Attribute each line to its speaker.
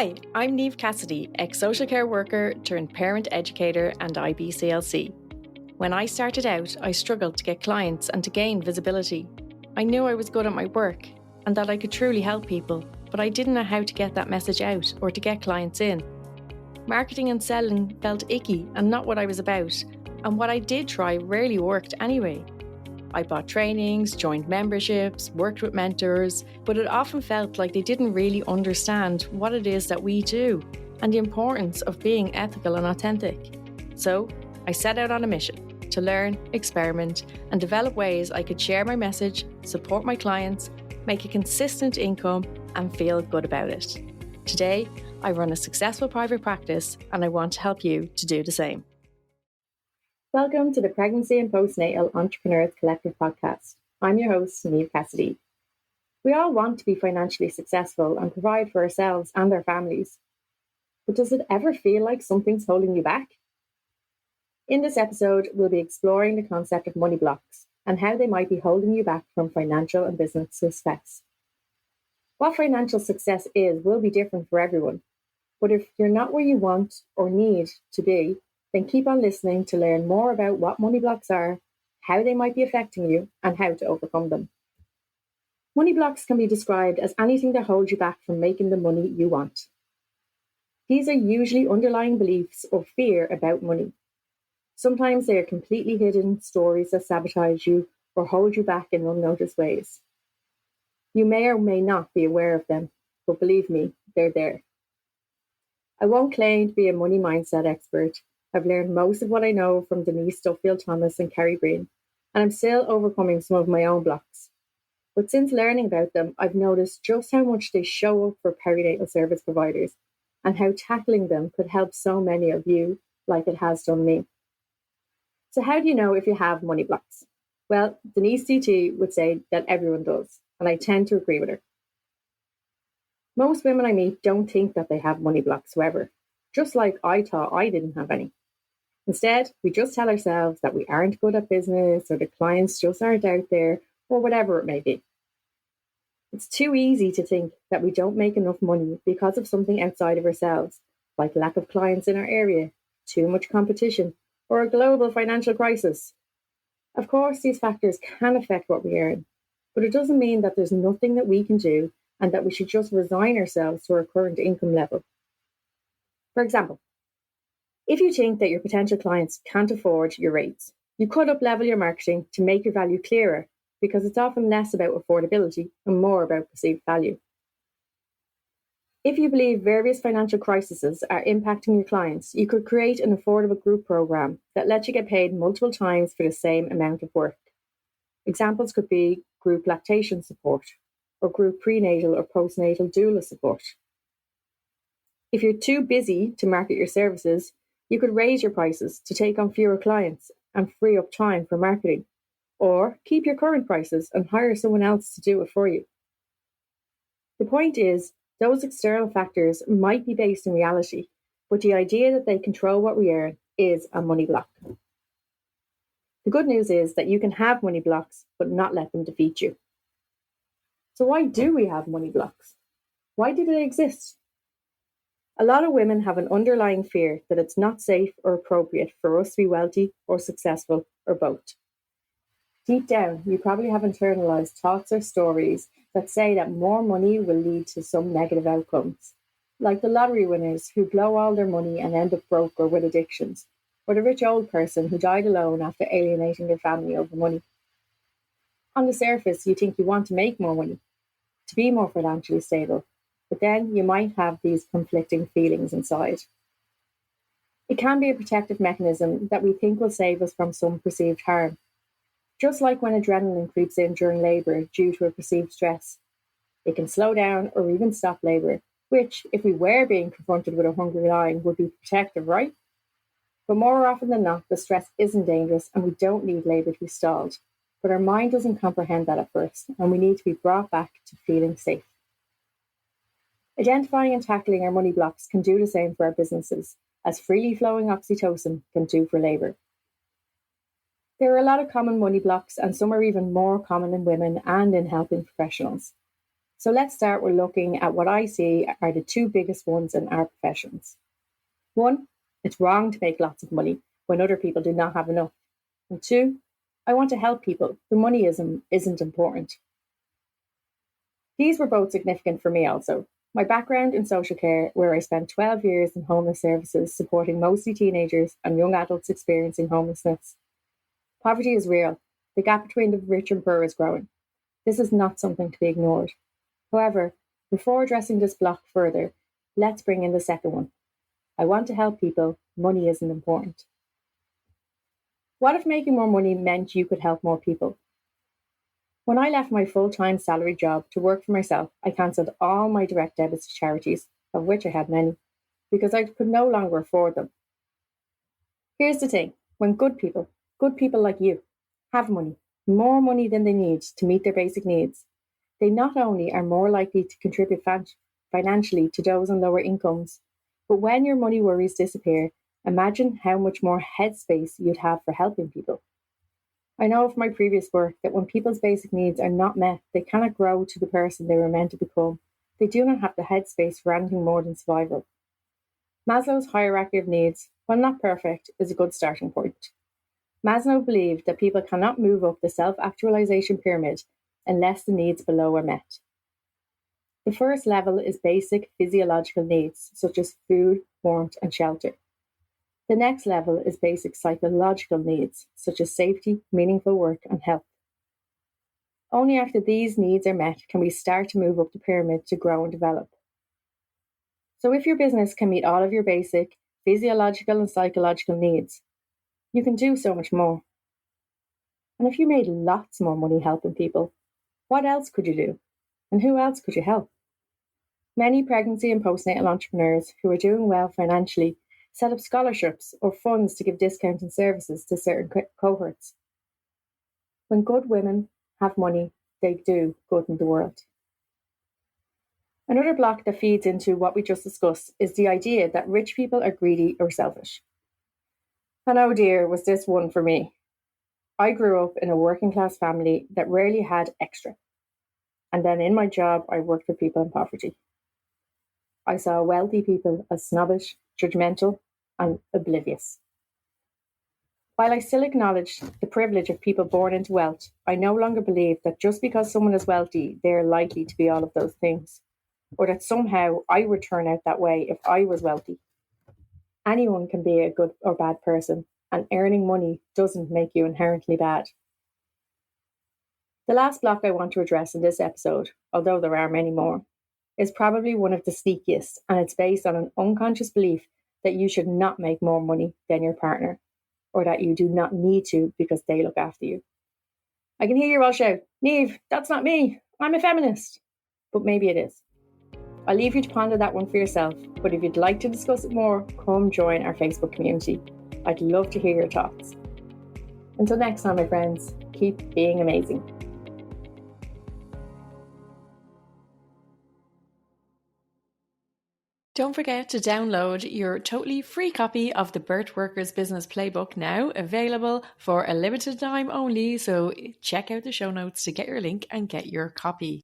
Speaker 1: Hi, I'm Niamh Cassidy, ex-social care worker turned parent educator and IBCLC. When I started out, I struggled to get clients and to gain visibility. I knew I was good at my work and that I could truly help people, but I didn't know how to get that message out or to get clients in. Marketing and selling felt icky and not what I was about, and what I did try rarely worked anyway. I bought trainings, joined memberships, worked with mentors, but it often felt like they didn't really understand what it is that we do and the importance of being ethical and authentic. So I set out on a mission to learn, experiment, and develop ways I could share my message, support my clients, make a consistent income, and feel good about it. Today, I run a successful private practice and I want to help you to do the same. Welcome to the Pregnancy and Postnatal Entrepreneurs Collective podcast. I'm your host, Niamh Cassidy. We all want to be financially successful and provide for ourselves and our families. But does it ever feel like something's holding you back? In this episode, we'll be exploring the concept of money blocks and how they might be holding you back from financial and business success. What financial success is will be different for everyone. But if you're not where you want or need to be, then keep on listening to learn more about what money blocks are, how they might be affecting you, and how to overcome them. Money blocks can be described as anything that holds you back from making the money you want. These are usually underlying beliefs or fear about money. Sometimes they are completely hidden stories that sabotage you or hold you back in unnoticed ways. You may or may not be aware of them, but believe me, they're there. I won't claim to be a money mindset expert. I've learned most of what I know from Denise Duffield-Thomas and Kerry Green, and I'm still overcoming some of my own blocks. But since learning about them, I've noticed just how much they show up for perinatal service providers and how tackling them could help so many of you like it has done me. So how do you know if you have money blocks? Well, Denise DT would say that everyone does, and I tend to agree with her. Most women I meet don't think that they have money blocks, however, just like I thought I didn't have any. Instead, we just tell ourselves that we aren't good at business or the clients just aren't out there or whatever it may be. It's too easy to think that we don't make enough money because of something outside of ourselves, like lack of clients in our area, too much competition, or a global financial crisis. Of course, these factors can affect what we earn, but it doesn't mean that there's nothing that we can do and that we should just resign ourselves to our current income level. For example, if you think that your potential clients can't afford your rates, you could up-level your marketing to make your value clearer, because it's often less about affordability and more about perceived value. If you believe various financial crises are impacting your clients, you could create an affordable group program that lets you get paid multiple times for the same amount of work. Examples could be group lactation support or group prenatal or postnatal doula support. If you're too busy to market your services, you could raise your prices to take on fewer clients and free up time for marketing, or keep your current prices and hire someone else to do it for you. The point is, those external factors might be based in reality, but the idea that they control what we earn is a money block. The good news is that you can have money blocks, but not let them defeat you. So why do we have money blocks? Why do they exist? A lot of women have an underlying fear that it's not safe or appropriate for us to be wealthy or successful or both. Deep down, you probably have internalized thoughts or stories that say that more money will lead to some negative outcomes, like the lottery winners who blow all their money and end up broke or with addictions, or the rich old person who died alone after alienating their family over money. On the surface, you think you want to make more money, to be more financially stable, but then you might have these conflicting feelings inside. It can be a protective mechanism that we think will save us from some perceived harm. Just like when adrenaline creeps in during labour due to a perceived stress. It can slow down or even stop labour, which, if we were being confronted with a hungry lion, would be protective, right? But more often than not, the stress isn't dangerous and we don't need labour to be stalled. But our mind doesn't comprehend that at first, and we need to be brought back to feeling safe. Identifying and tackling our money blocks can do the same for our businesses, as freely flowing oxytocin can do for labour. There are a lot of common money blocks, and some are even more common in women and in helping professionals. So let's start with looking at what I see are the two biggest ones in our professions. One, it's wrong to make lots of money when other people do not have enough. And two, I want to help people. The money isn't important. These were both significant for me also. My background in social care, where I spent 12 years in homeless services supporting mostly teenagers and young adults experiencing homelessness. Poverty is real. The gap between the rich and poor is growing. This is not something to be ignored. However, before addressing this block further, let's bring in the second one. I want to help people. Money isn't important. What if making more money meant you could help more people? When I left my full-time salary job to work for myself, I cancelled all my direct debits to charities, of which I had many, because I could no longer afford them. Here's the thing, when good people like you, have money, more money than they need to meet their basic needs, they not only are more likely to contribute financially to those on lower incomes, but when your money worries disappear, imagine how much more headspace you'd have for helping people. I know from my previous work that when people's basic needs are not met, they cannot grow to the person they were meant to become. They do not have the headspace for anything more than survival. Maslow's hierarchy of needs, while not perfect, is a good starting point. Maslow believed that people cannot move up the self-actualization pyramid unless the needs below are met. The first level is basic physiological needs, such as food, warmth, and shelter. The next level is basic psychological needs, such as safety, meaningful work, and health. Only after these needs are met can we start to move up the pyramid to grow and develop. So if your business can meet all of your basic physiological and psychological needs, you can do so much more. And if you made lots more money helping people, what else could you do? And who else could you help? Many pregnancy and postnatal entrepreneurs who are doing well financially set up scholarships or funds to give discounted services to certain cohorts. When good women have money, they do good in the world. Another block that feeds into what we just discussed is the idea that rich people are greedy or selfish. And oh dear, was this one for me. I grew up in a working class family that rarely had extra. And then in my job, I worked with people in poverty. I saw wealthy people as snobbish, judgmental, and oblivious. While I still acknowledge the privilege of people born into wealth, I no longer believe that just because someone is wealthy, they are likely to be all of those things, or that somehow I would turn out that way if I was wealthy. Anyone can be a good or bad person, and earning money doesn't make you inherently bad. The last block I want to address in this episode, although there are many more, is probably one of the sneakiest, and it's based on an unconscious belief that you should not make more money than your partner, or that you do not need to because they look after you. I can hear you all shout, "Niamh, that's not me, I'm a feminist." But maybe it is. I'll leave you to ponder that one for yourself, but if you'd like to discuss it more, come join our Facebook community. I'd love to hear your thoughts. Until next time, my friends, keep being amazing. Don't forget to download your totally free copy of the Birth Workers Business Playbook, now available for a limited time only, so check out the show notes to get your link and get your copy.